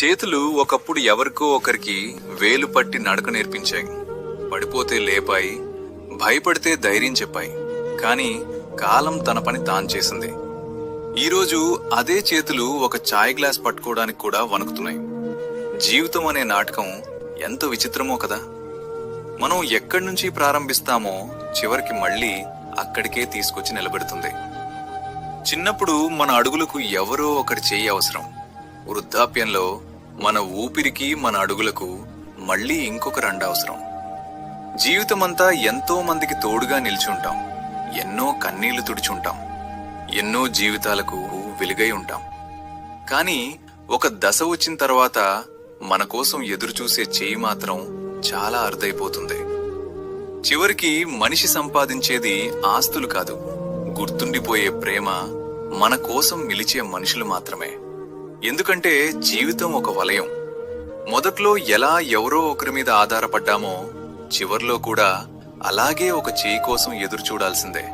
చేతులు ఒకప్పుడు ఎవరికో ఒకరికి వేలు పట్టి నడక నేర్పించాయి. పడిపోతే లేపాయి, భయపడితే ధైర్యం చెప్పాయి. కాని కాలం తన పని తాను చేసింది. ఈరోజు అదే చేతులు ఒక చాయ్ గ్లాస్ పట్టుకోవడానికి కూడా వణుకుతున్నాయి. జీవితం అనే నాటకం ఎంత విచిత్రమో కదా. మనం ఎక్కడి నుంచి ప్రారంభిస్తామో చివరికి మళ్లీ అక్కడికే తీసుకొచ్చి నిలబెడుతుంది. చిన్నప్పుడు మన అడుగులకు ఎవరో ఒకరి చెయ్యి అవసరం. వృద్ధాప్యంలో మన ఊపిరికి మన అడుగులకు మళ్లీ ఇంకొక రండ అవసరం. జీవితమంతా ఎంతో మందికి తోడుగా నిల్చుంటాం. ఎన్నో కన్నీళ్లు తుడిచుంటాం. ఎన్నో జీవితాలకు వెలుగై ఉంటాం. కాని ఒక దశ వచ్చిన తర్వాత మన కోసం ఎదురుచూసే చెయ్యి మాత్రం చాలా అరుదైపోతుంది. చివరికి మనిషి సంపాదించేది ఆస్తులు కాదు, గుర్తుండిపోయే ప్రేమ, మన కోసం నిలిచే మనుషులు మాత్రమే. ఎందుకంటే జీవితం ఒక వలయం. మొదట్లో ఎలా ఎవరో ఒకరి మీద ఆధారపడ్డామో చివర్లో కూడా అలాగే ఒక చేయి కోసం ఎదురు చూడాల్సిందే.